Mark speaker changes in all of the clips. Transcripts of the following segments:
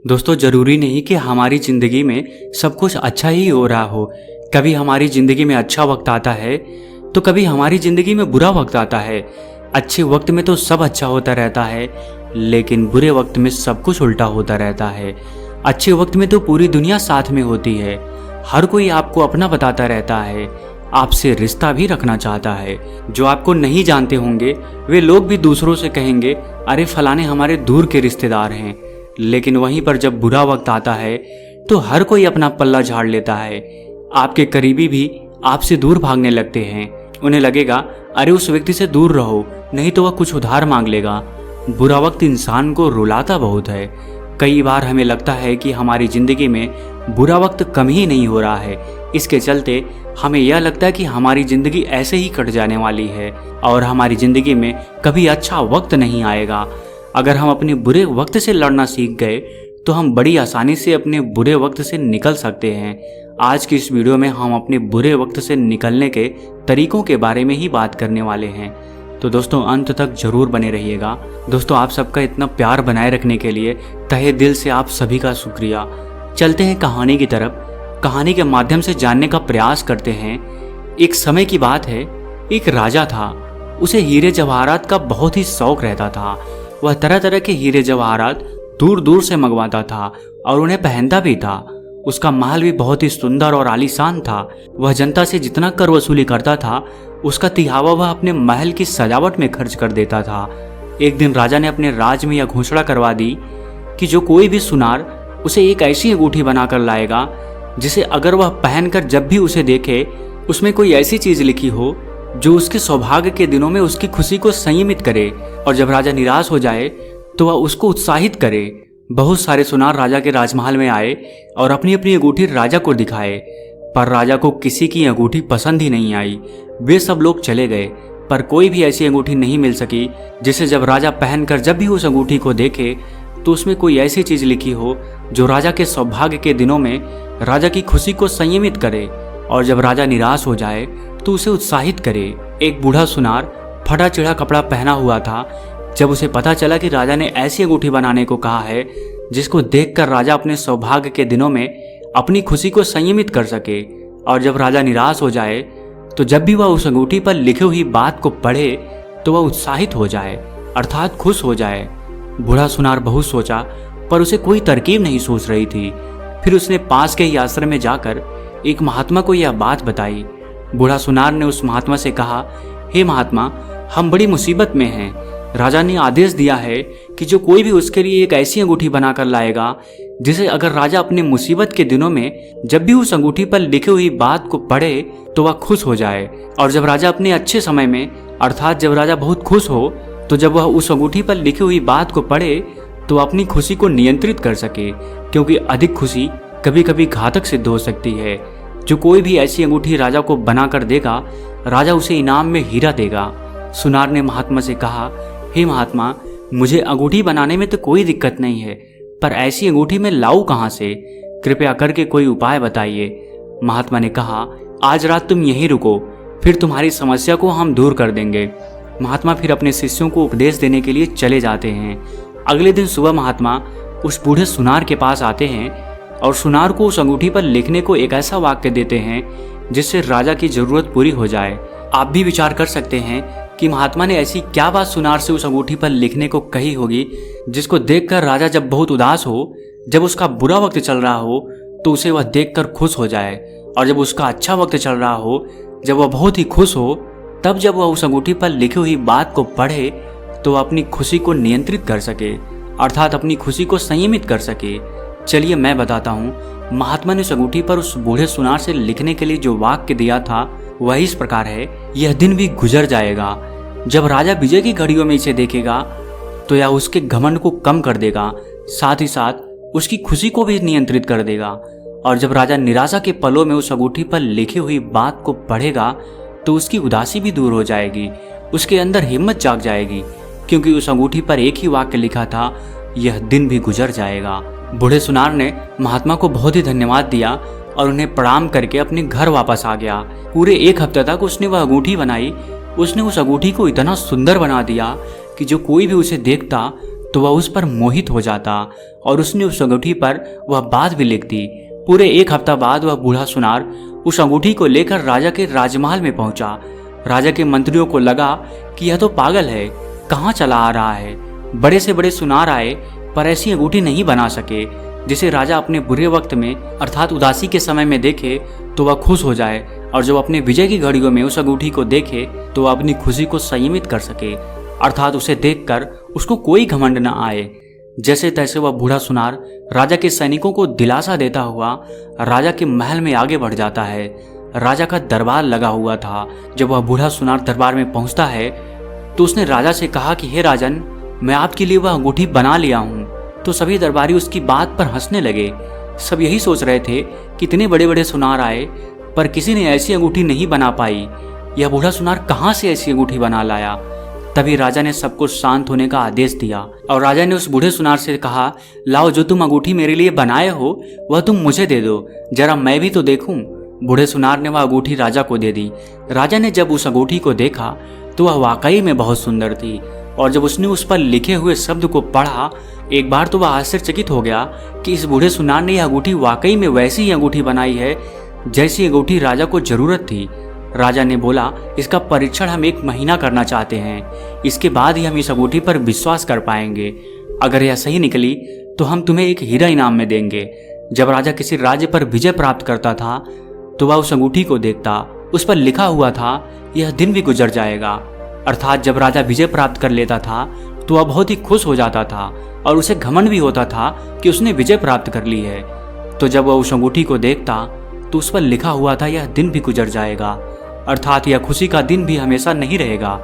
Speaker 1: दोस्तों, जरूरी नहीं कि हमारी जिंदगी में सब कुछ अच्छा ही हो रहा हो। कभी हमारी जिंदगी में अच्छा वक्त आता है तो कभी हमारी जिंदगी में बुरा वक्त आता है। अच्छे वक्त में तो सब अच्छा होता रहता है, लेकिन बुरे वक्त में सब कुछ उल्टा होता रहता है। अच्छे वक्त में तो पूरी दुनिया साथ में होती है, हर कोई आपको अपना बताता रहता है, आपसे रिश्ता भी रखना चाहता है। जो आपको नहीं जानते होंगे वे लोग भी दूसरों से कहेंगे, अरे फलाने हमारे दूर के रिश्तेदार हैं। लेकिन वहीं पर जब बुरा वक्त आता है तो हर कोई अपना पल्ला झाड़ लेता है। आपके करीबी भी आपसे दूर भागने लगते हैं। उन्हें लगेगा अरे उस व्यक्ति से दूर रहो, नहीं तो वह कुछ उधार मांग लेगा। बुरा वक्त इंसान को रुलाता बहुत है। कई बार हमें लगता है कि हमारी जिंदगी में बुरा वक्त कम ही नहीं हो रहा है। इसके चलते हमें यह लगता है कि हमारी जिंदगी ऐसे ही कट जाने वाली है और हमारी जिंदगी में कभी अच्छा वक्त नहीं आएगा। अगर हम अपने बुरे वक्त से लड़ना सीख गए तो हम बड़ी आसानी से अपने बुरे वक्त से निकल सकते हैं। आज की इस वीडियो में हम अपने बुरे वक्त से निकलने के तरीकों के बारे में ही बात करने वाले हैं, तो दोस्तों अंत तक जरूर बने रहिएगा। दोस्तों, आप सबका इतना प्यार बनाए रखने के लिए तहे दिल से आप सभी का शुक्रिया। चलते हैं कहानी की तरफ। कहानी के माध्यम से जानने का प्रयास करते हैं। एक समय की बात है, एक राजा था। उसे हीरे जवाहरात का बहुत ही शौक रहता था। वह तरह तरह के हीरे जवाहरात दूर दूर से मंगवाता था और उन्हें पहनता भी था। उसका महल भी बहुत ही सुंदर और आलीशान था। वह जनता से जितना कर वसूली करता था उसका तिहावा वह अपने महल की सजावट में खर्च कर देता था। एक दिन राजा ने अपने राज में यह घोषणा करवा दी कि जो कोई भी सुनार उसे एक ऐसी अंगूठी बनाकर लाएगा जिसे अगर वह पहनकर जब भी उसे देखे उसमें कोई ऐसी चीज लिखी हो जो उसके सौभाग्य के दिनों में उसकी खुशी को संयमित करे, और जब राजा निराश हो जाए तो वह उसको उत्साहित करे। बहुत सारे सुनार राजा के राजमहल में आए और अपनी अपनी अंगूठी राजा को दिखाए, पर राजा को किसी की अंगूठी पसंद ही नहीं आई। वे सब लोग चले गए, पर कोई भी ऐसी अंगूठी नहीं मिल सकी जिसे जब राजा पहनकर जब भी उस अंगूठी को देखे तो उसमें कोई ऐसी चीज लिखी हो जो राजा के सौभाग्य के दिनों में राजा की खुशी को संयमित करे, और जब राजा निराश हो जाए तो उसे उत्साहित करे। एक बूढ़ा सुनार फटा चिढ़ा कपड़ा पहना हुआ था। जब उसे पता चला कि राजा ने ऐसी अंगूठी बनाने को कहा है जिसको देखकर राजा अपने सौभाग्य के दिनों में अपनी खुशी को संयमित कर सके, और जब राजा निराश हो जाए तो जब भी वह उस अंगूठी पर लिखी हुई बात को पढ़े तो वह उत्साहित हो जाए, अर्थात खुश हो जाए। बूढ़ा सुनार बहुत सोचा, पर उसे कोई तरकीब नहीं सूझ रही थी। फिर उसने पास के ही आश्रम में जाकर एक महात्मा को यह बात बताई। बूढ़ा सुनार ने उस महात्मा से कहा, हे महात्मा, हम बड़ी मुसीबत में हैं। राजा ने आदेश दिया है कि जो कोई भी उसके लिए एक ऐसी अंगूठी बनाकर लाएगा जिसे अगर राजा अपने मुसीबत के दिनों में जब भी उस अंगूठी पर लिखी हुई बात को पढ़े तो वह खुश हो जाए, और जब राजा अपने अच्छे समय में अर्थात जब राजा बहुत खुश हो तो जब वह उस अंगूठी पर लिखी हुई बात को पढ़े तो अपनी खुशी को नियंत्रित कर सके, क्योंकि अधिक खुशी कभी कभी घातक सिद्ध हो सकती है। जो कोई भी ऐसी अंगूठी राजा को बनाकर देगा राजा उसे इनाम में हीरा देगा। सुनार ने महात्मा से कहा, हे महात्मा, मुझे अंगूठी बनाने में तो कोई दिक्कत नहीं है, पर ऐसी अंगूठी मैं लाऊं कहाँ से? कृपया करके कोई उपाय बताइए। महात्मा ने कहा, आज रात तुम यहीं रुको, फिर तुम्हारी समस्या को हम दूर कर देंगे। महात्मा फिर अपने शिष्यों को उपदेश देने के लिए चले जाते हैं। अगले दिन सुबह महात्मा उस बूढ़े सुनार के पास आते हैं और सुनार को उस अंगूठी पर लिखने को एक ऐसा वाक्य देते हैं जिससे राजा की जरूरत पूरी हो जाए। आप भी विचार कर सकते हैं कि महात्मा ने ऐसी क्या बात सुनार से उस अंगूठी पर लिखने को कही होगी जिसको देखकर राजा जब बहुत उदास हो, जब उसका बुरा वक्त चल रहा हो तो उसे वह देखकर खुश हो जाए, और जब उसका अच्छा वक्त चल रहा हो, जब वह बहुत ही खुश हो, तब जब वह उस अंगूठी पर लिखी हुई बात को पढ़े तो वह अपनी खुशी को नियंत्रित कर सके, अर्थात अपनी खुशी को संयमित कर सके। चलिए मैं बताता हूँ। महात्मा ने उस अंगूठी पर उस बूढ़े सुनार से लिखने के लिए जो वाक्य दिया था वह इस प्रकार है, यह दिन भी गुजर जाएगा। जब राजा विजय की घड़ियों में इसे देखेगा तो यह उसके घमंड को कम कर देगा, साथ ही साथ उसकी खुशी को भी नियंत्रित कर देगा। और जब राजा निराशा के पलों में उस अंगूठी पर लिखी हुई बात को पढ़ेगा तो उसकी उदासी भी दूर हो जाएगी, उसके अंदर हिम्मत जाग जाएगी, क्योंकि उस अंगूठी पर एक ही वाक्य लिखा था, यह दिन भी गुजर जाएगा। बूढ़े सुनार ने महात्मा को बहुत ही धन्यवाद दिया और उन्हें प्रणाम करके अपने घर वापस आ गया। पूरे एक हफ्ते तक उसने वह अंगूठी बनाई। उसने उस अंगूठी को इतना सुंदर बना दिया कि जो कोई भी उसे देखता तो वह उस पर मोहित हो जाता और उसने उस अंगूठी पर वह बात भी लिख दी। पूरे 1 हफ्ता बाद वह बूढ़ा सुनार उस अंगूठी को लेकर राजा के राजमहल में पहुंचा। राजा के मंत्रियों को लगा कि यह तो पागल है, कहाँ चला आ रहा है। बड़े से बड़े सुनार आए पर ऐसी अंगूठी नहीं बना सके जिसे राजा अपने बुरे वक्त में अर्थात उदासी के समय में देखे तो वह खुश हो जाए, और जब अपने विजय की घड़ियों में उस अंगूठी को देखे तो वह अपनी खुशी को संयमित कर सके, अर्थात उसे देखकर उसको कोई घमंड न आए। जैसे तैसे वह बूढ़ा सुनार राजा के सैनिकों को दिलासा देता हुआ राजा के महल में आगे बढ़ जाता है। राजा का दरबार लगा हुआ था। जब वह बूढ़ा सुनार दरबार में पहुंचता है तो उसने राजा से कहा कि हे राजन, मैं आपके लिए वह अंगूठी बना लिया हूँ। तो सभी दरबारी उसकी बात पर हंसने लगे। सब यही सोच रहे थे कि इतने बड़े बड़े सुनार आए पर किसी ने ऐसी अंगूठी नहीं बना पाई। यह बूढ़ा सुनार कहाँ से ऐसी अंगूठी बना लाया। तभी राजा ने सबको शांत होने का आदेश दिया और राजा ने उस बूढ़े सुनार से कहा, लाओ, जो तुम अंगूठी मेरे लिए बनाए हो वह तुम मुझे दे दो, जरा मैं भी तो देखूं। बूढ़े सुनार ने वह अंगूठी राजा को दे दी। राजा ने जब उस अंगूठी को देखा तो वह वाकई में बहुत सुंदर थी, और जब उसने उस पर लिखे हुए शब्द को पढ़ा एक बार तो वह आश्चर्यचकित हो गया कि इस बूढ़े सुनार ने यह अंगूठी वाकई में वैसी ही अंगूठी बनाई है जैसी अंगूठी राजा को जरूरत थी। राजा ने बोला, इसका परीक्षण हम 1 महीना करना चाहते हैं, इसके बाद ही हम इस अंगूठी पर विश्वास कर पाएंगे। अगर यह सही निकली तो हम तुम्हें एक हीरा इनाम में देंगे। जब राजा किसी राज्य पर विजय प्राप्त करता था तो वह उस अंगूठी को देखता। उस पर लिखा हुआ था, यह दिन भी गुजर जाएगा। अर्थात जब राजा विजय प्राप्त कर लेता था तो वह बहुत ही खुश हो जाता था और उसे घमंड भी होता था कि उसने विजय प्राप्त कर ली है। तो जब वह उस अंगूठी को देखता तो उस पर लिखा हुआ था, यह दिन भी गुजर जाएगा। अर्थात यह खुशी का दिन भी हमेशा नहीं रहेगा,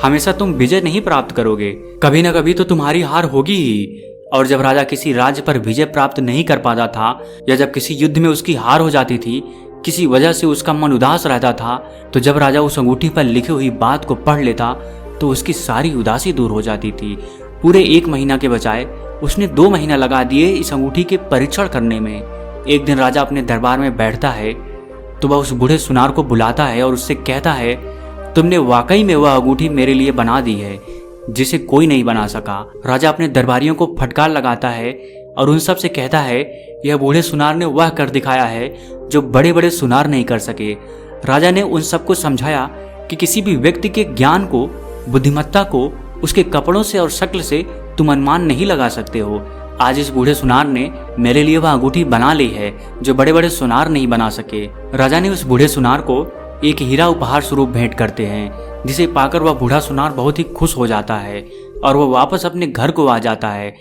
Speaker 1: हमेशा तुम विजय नहीं प्राप्त करोगे, कभी न कभी तो तुम्हारी हार होगी ही। और जब राजा किसी राज्य पर विजय प्राप्त नहीं कर पाता था या जब किसी युद्ध में उसकी हार हो जाती थी, किसी वजह से उसका मन उदास रहता था, तो जब राजा उस अंगूठी पर लिखी हुई बात को पढ़ लेता तो उसकी सारी उदासी दूर हो जाती थी। पूरे 1 महीना के बजाय उसने 2 महीना लगा दिए इस अंगूठी के परीक्षण करने में। एक दिन राजा अपने दरबार में बैठता है तो वह उस बूढ़े सुनार को बुलाता है और उससे कहता है, तुमने वाकई में वह अंगूठी मेरे लिए बना दी है जिसे कोई नहीं बना सका। राजा अपने दरबारियों को फटकार लगाता है और उन सब से कहता है, यह बूढ़े सुनार ने वह कर दिखाया है जो बड़े बड़े सुनार नहीं कर सके। राजा ने उन सबको समझाया कि किसी भी व्यक्ति के ज्ञान को, बुद्धिमत्ता को उसके कपड़ों से और शक्ल से तुम अनुमान नहीं लगा सकते हो। आज इस बूढ़े सुनार ने मेरे लिए वह अंगूठी बना ली है जो बड़े बड़े सुनार नहीं बना सके। राजा ने उस बूढ़े सुनार को एक हीरा उपहार स्वरूप भेंट करते हैं, जिसे पाकर वह बूढ़ा सुनार बहुत ही खुश हो जाता है और वह वापस अपने घर को आ जाता है।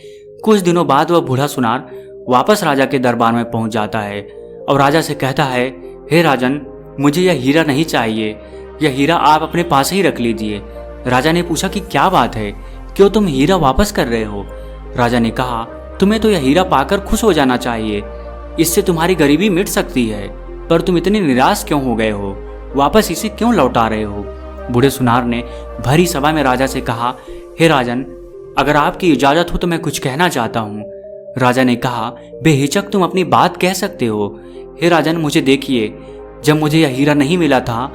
Speaker 1: कुछ दिनों बाद वह बूढ़ा सुनार वापस राजा के दरबार में पहुंच जाता है और राजा से कहता है, हे राजन, मुझे यह हीरा नहीं चाहिए, यह हीरा आप अपने पास ही रख लीजिए। राजा ने पूछा कि क्या बात है, क्यों तुम हीरा वापस कर रहे हो? राजा ने कहा, तुम्हें तो यह हीरा पाकर खुश हो जाना चाहिए, इससे तुम्हारी गरीबी मिट सकती है, पर तुम इतने निराश क्यों हो गए हो? वापस इसे क्यों लौटा रहे हो? बूढ़े सुनार ने भरी सभा में राजा से कहा, हे राजन, अगर आपकी इजाजत हो तो मैं कुछ कहना चाहता हूँ। राजा ने कहा, बेहिचक तुम अपनी बात कह सकते हो। हे राजन, मुझे देखिए, जब मुझे यह हीरा नहीं मिला था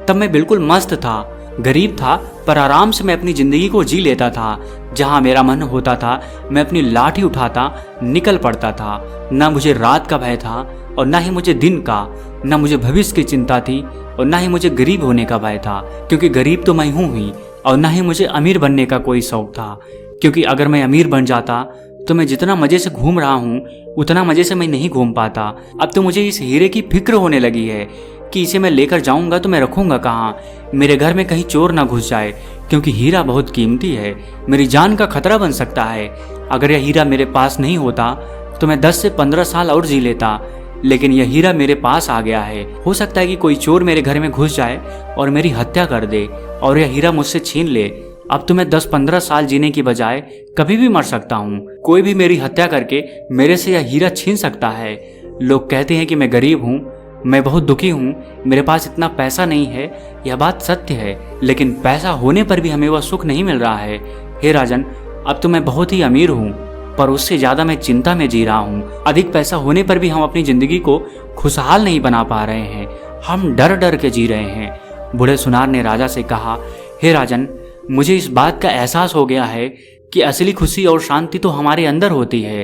Speaker 1: तब मैं बिल्कुल मस्त था, गरीब था, पर आराम से मैं अपनी जिंदगी को जी लेता था। जहाँ मेरा मन होता था मैं अपनी लाठी उठाता निकल पड़ता था। न मुझे रात का भय था और न ही मुझे दिन का, न मुझे भविष्य की चिंता थी और न ही मुझे गरीब होने का भय था, क्योंकि गरीब तो मैं हूँ ही, और न ही मुझे अमीर बनने का कोई शौक था, क्योंकि अगर मैं अमीर बन जाता तो मैं जितना मजे से घूम रहा हूँ उतना मजे से मैं नहीं घूम पाता। अब तो मुझे इस हीरे की फिक्र होने लगी है कि इसे मैं लेकर जाऊंगा तो मैं रखूंगा कहाँ, मेरे घर में कहीं चोर ना घुस जाए, क्योंकि हीरा बहुत कीमती है, मेरी जान का खतरा बन सकता है। अगर यह हीरा मेरे पास नहीं होता तो मैं 10 से 15 साल और जी लेता, लेकिन यह हीरा मेरे पास आ गया है। हो सकता है कि कोई चोर मेरे घर में घुस जाए और मेरी हत्या कर दे और यह हीरा मुझसे छीन ले। अब तो मैं 10-15 साल जीने की बजाय कभी भी मर सकता हूँ। कोई भी मेरी हत्या करके मेरे से यह हीरा छीन सकता है। लोग कहते हैं कि मैं गरीब हूँ, मैं बहुत दुखी हूँ, मेरे पास इतना पैसा नहीं है, यह बात सत्य है, लेकिन पैसा होने पर भी हमें वह सुख नहीं मिल रहा है। हे राजन, अब तो मैं बहुत ही अमीर हूँ, पर उससे ज्यादा मैं चिंता में जी रहा हूँ। अधिक पैसा होने पर भी हम अपनी जिंदगी को खुशहाल नहीं बना पा रहे हैं, हम डर डर के जी रहे हैं। बूढ़े सुनार ने राजा से कहा, हे राजन, मुझे इस बात का एहसास हो गया है कि असली खुशी और शांति तो हमारे अंदर होती है।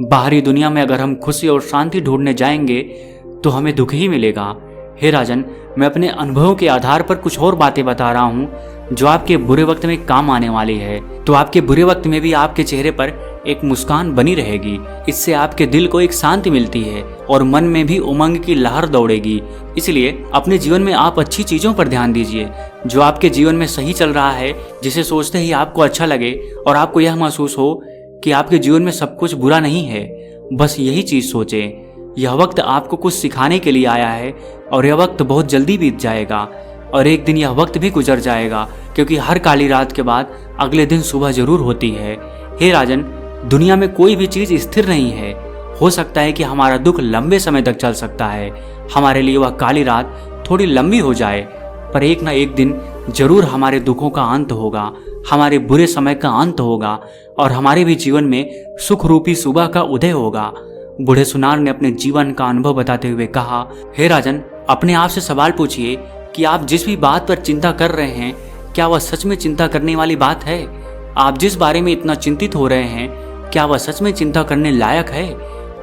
Speaker 1: बाहरी दुनिया में अगर हम खुशी और शांति ढूंढने जाएंगे तो हमें दुख ही मिलेगा। हे राजन, मैं अपने अनुभवों के आधार पर कुछ और बातें बता रहा हूँ जो आपके बुरे वक्त में काम आने वाली है। तो आपके बुरे वक्त में भी आपके चेहरे पर एक मुस्कान बनी रहेगी। इससे आपके दिल को एक शांति मिलती है और मन में भी उमंग की लहर दौड़ेगी। इसलिए अपने जीवन में आप अच्छी चीजों पर ध्यान दीजिए। जो आपके जीवन में सही चल रहा है, जिसे सोचते ही आपको अच्छा लगे और आपको यह महसूस हो कि आपके जीवन में सब कुछ बुरा नहीं है, बस यही चीज सोचें। यह वक्त आपको कुछ सिखाने के लिए आया है और यह वक्त बहुत जल्दी बीत जाएगा और एक दिन यह वक्त भी गुजर जाएगा, क्योंकि हर काली रात के बाद अगले दिन सुबह जरूर होती है। हे राजन, दुनिया में कोई भी चीज स्थिर नहीं है। हो सकता है कि हमारा दुख लंबे समय तक चल सकता है, हमारे लिए वह काली रात थोड़ी लंबी हो जाए, पर एक ना एक दिन जरूर हमारे दुखों का अंत होगा, हमारे बुरे समय का अंत होगा और हमारे भी जीवन में सुख रूपी सुबह का उदय होगा। बूढ़े सुनार ने अपने जीवन का अनुभव बताते हुए कहा, हे राजन, अपने आप से सवाल पूछिए कि आप जिस भी बात पर चिंता कर रहे हैं, क्या वह सच में चिंता करने वाली बात है? आप जिस बारे में इतना चिंतित हो रहे हैं, क्या वह सच में चिंता करने लायक है?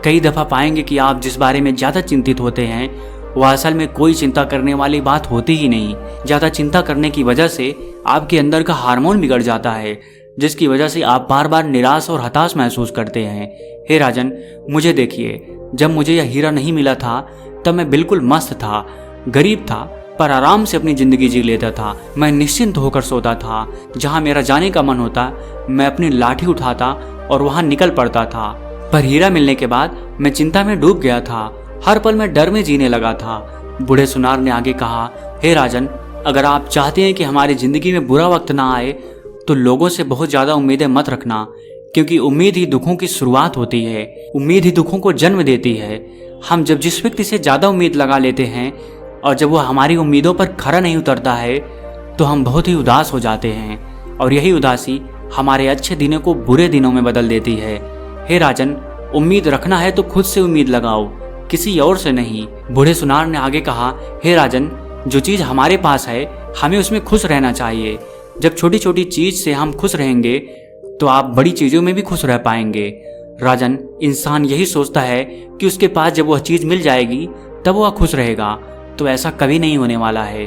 Speaker 1: कई दफा पाएंगे कि आप जिस बारे में ज्यादा चिंतित होते हैं वह असल में कोई चिंता करने वाली बात होती ही नहीं। ज्यादा चिंता करने की वजह से आपके अंदर का हार्मोन बिगड़ जाता है, जिसकी वजह से आप बार बार निराश और हताश महसूस करते हैं। हे राजन, मुझे देखिए, जब मुझे यह हीरा नहीं मिला था तब मैं बिल्कुल मस्त था, गरीब था, पर आराम से अपनी जिंदगी जी लेता था। मैं निश्चिंत होकर सोता था। जहां मेरा जाने का मन होता मैं अपनी लाठी उठाता और वहां निकल पड़ता था। पर हीरा मिलने के बाद मैं चिंता में डूब गया था। हर पल मैं डर में जीने लगा था। बूढ़े सुनार ने आगे कहा, हे राजन, अगर आप चाहते हैं कि हमारी जिंदगी में बुरा वक्त ना आए तो लोगों से बहुत ज्यादा उम्मीदें मत रखना, क्योंकि उम्मीद ही दुखों की शुरुआत होती है। उम्मीद ही दुखों को जन्म देती है। हम जब जिस व्यक्ति से ज्यादा उम्मीद लगा लेते हैं और जब वह हमारी उम्मीदों पर खरा नहीं उतरता है तो हम बहुत ही उदास हो जाते हैं और यही उदासी हमारे अच्छे दिनों को बुरे दिनों में बदल देती है। हे राजन, उम्मीद रखना है तो खुद से उम्मीद लगाओ, किसी और से नहीं। बूढ़े सुनार ने आगे कहा, हे राजन, जो चीज हमारे पास है हमें उसमें खुश रहना चाहिए। जब छोटी छोटी चीज से हम खुश रहेंगे तो आप बड़ी चीजों में भी खुश रह पाएंगे। राजन, इंसान यही सोचता है कि उसके पास जब वह चीज मिल जाएगी तब वह खुश रहेगा, तो ऐसा कभी नहीं होने वाला है।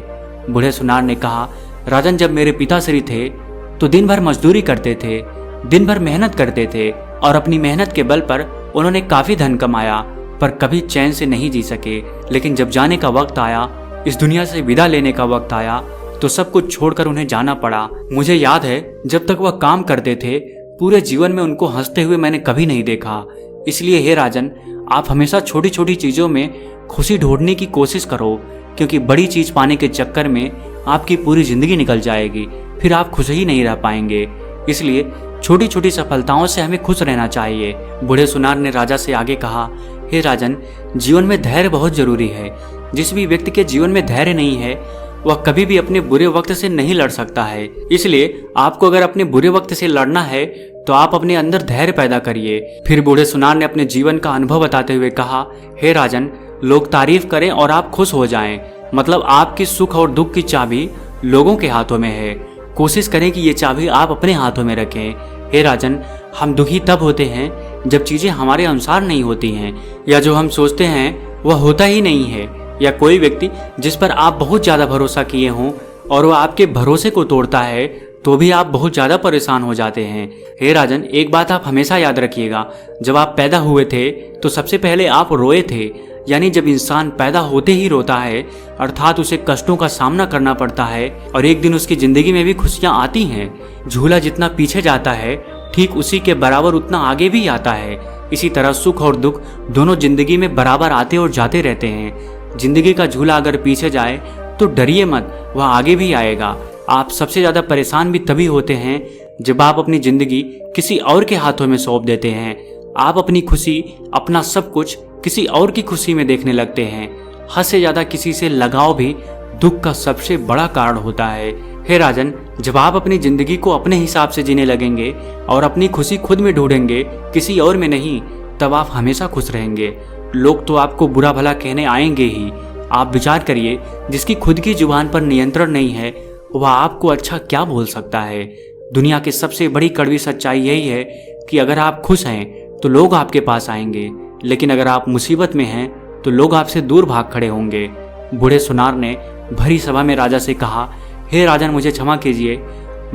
Speaker 1: बूढ़े सुनार ने कहा, राजन, जब मेरे पिताश्री थे तो दिन भर मजदूरी करते थे, दिन भर मेहनत करते थे और अपनी मेहनत के बल पर उन्होंने काफी धन कमाया, पर कभी चैन से नहीं जी सके। लेकिन जब जाने का वक्त आया, इस दुनिया से विदा लेने का वक्त आया, तो सब कुछ छोड़कर उन्हें जाना पड़ा। मुझे याद है जब तक वह काम करते थे पूरे जीवन में उनको हंसते हुए मैंने कभी नहीं देखा। इसलिए हे राजन, आप हमेशा छोटी छोटी चीजों में खुशी ढूंढने की कोशिश करो, क्योंकि बड़ी चीज पाने के चक्कर में आपकी पूरी जिंदगी निकल जाएगी, फिर आप खुश ही नहीं रह पाएंगे। इसलिए छोटी छोटी सफलताओं से हमें खुश रहना चाहिए। बूढ़े सुनार ने राजा से आगे कहा, हे राजन, जीवन में धैर्य बहुत जरूरी है। जिस भी व्यक्ति के जीवन में धैर्य नहीं है वह कभी भी अपने बुरे वक्त से नहीं लड़ सकता है। इसलिए आपको अगर अपने बुरे वक्त से लड़ना है तो आप अपने अंदर धैर्य पैदा करिए। फिर बूढ़े सुनार ने अपने जीवन का अनुभव बताते हुए कहा, हे राजन, लोग तारीफ करें और आप खुश हो जाएं, मतलब आपकी सुख और दुख की चाबी लोगों के हाथों में है। कोशिश करें कि ये चाबी आप अपने हाथों में रखें। हे राजन, हम दुखी तब होते हैं जब चीजें हमारे अनुसार नहीं होती हैं, या जो हम सोचते हैं वह होता ही नहीं है, या कोई व्यक्ति जिस पर आप बहुत ज्यादा भरोसा किए हों और वह आपके भरोसे को तोड़ता है तो भी आप बहुत ज्यादा परेशान हो जाते हैं। हे राजन, एक बात आप हमेशा याद रखिएगा, जब आप पैदा हुए थे तो सबसे पहले आप रोए थे। यानी जब इंसान पैदा होते ही रोता है, अर्थात उसे कष्टों का सामना करना पड़ता है और एक दिन उसकी जिंदगी में भी खुशियां आती हैं। झूला जितना पीछे जाता है ठीक उसी के बराबर उतना आगे भी आता है। इसी तरह सुख और दुख दोनों जिंदगी में बराबर आते और जाते रहते हैं। जिंदगी का झूला अगर पीछे जाए तो डरिए मत, वह आगे भी आएगा। आप सबसे ज्यादा परेशान भी तभी होते हैं जब आप अपनी जिंदगी किसी और के हाथों में सौंप देते हैं। आप अपनी खुशी, अपना सब कुछ किसी और की खुशी में देखने लगते हैं। हद से ज्यादा किसी से लगाव भी दुख का सबसे बड़ा कारण होता है। हे राजन, जब आप अपनी जिंदगी को अपने हिसाब से जीने लगेंगे और अपनी खुशी खुद में ढूंढेंगे, किसी और में नहीं, तब आप हमेशा खुश रहेंगे। लोग तो आपको बुरा भला कहने आएंगे ही। आप विचार करिए, जिसकी खुद की जुबान पर नियंत्रण नहीं है वह आपको अच्छा क्या बोल सकता है। दुनिया की सबसे बड़ी कड़वी सच्चाई यही है कि अगर आप खुश हैं तो लोग आपके पास आएंगे, लेकिन अगर आप मुसीबत में हैं तो लोग आपसे दूर भाग खड़े होंगे। बूढ़े सुनार ने भरी सभा में राजा से कहा, हे राजन, मुझे क्षमा कीजिए,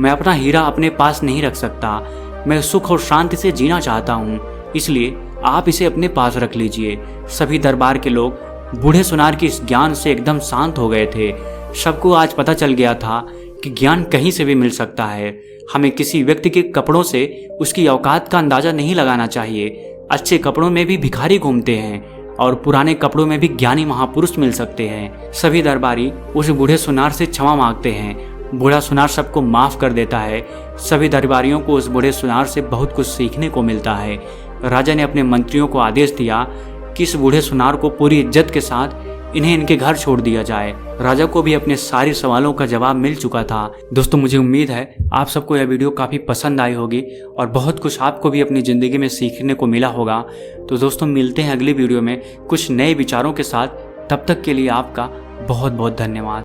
Speaker 1: मैं अपना हीरा अपने पास नहीं रख सकता। मैं सुख और शांति से जीना चाहता हूँ, इसलिए आप इसे अपने पास रख लीजिए। सभी दरबार के लोग बूढ़े सुनार के इस ज्ञान से एकदम शांत हो गए थे। सबको आज पता चल गया था कि ज्ञान कहीं से भी मिल सकता है। हमें किसी व्यक्ति के कपड़ों से उसकी औकात का अंदाजा नहीं लगाना चाहिए। अच्छे कपड़ों में भी भिखारी घूमते हैं और पुराने कपड़ों में भी ज्ञानी महापुरुष मिल सकते हैं। सभी दरबारी उस बूढ़े सुनार से क्षमा मांगते हैं। बूढ़ा सुनार सबको माफ कर देता है। सभी दरबारियों को उस बूढ़े सुनार से बहुत कुछ सीखने को मिलता है। राजा ने अपने मंत्रियों को आदेश दिया कि इस बूढ़े सुनार को पूरी इज्जत के साथ इन्हें इनके घर छोड़ दिया जाए। राजा को भी अपने सारे सवालों का जवाब मिल चुका था। दोस्तों, मुझे उम्मीद है आप सबको यह वीडियो काफ़ी पसंद आई होगी और बहुत कुछ आपको भी अपनी ज़िंदगी में सीखने को मिला होगा। तो दोस्तों, मिलते हैं अगली वीडियो में कुछ नए विचारों के साथ। तब तक के लिए आपका बहुत बहुत धन्यवाद।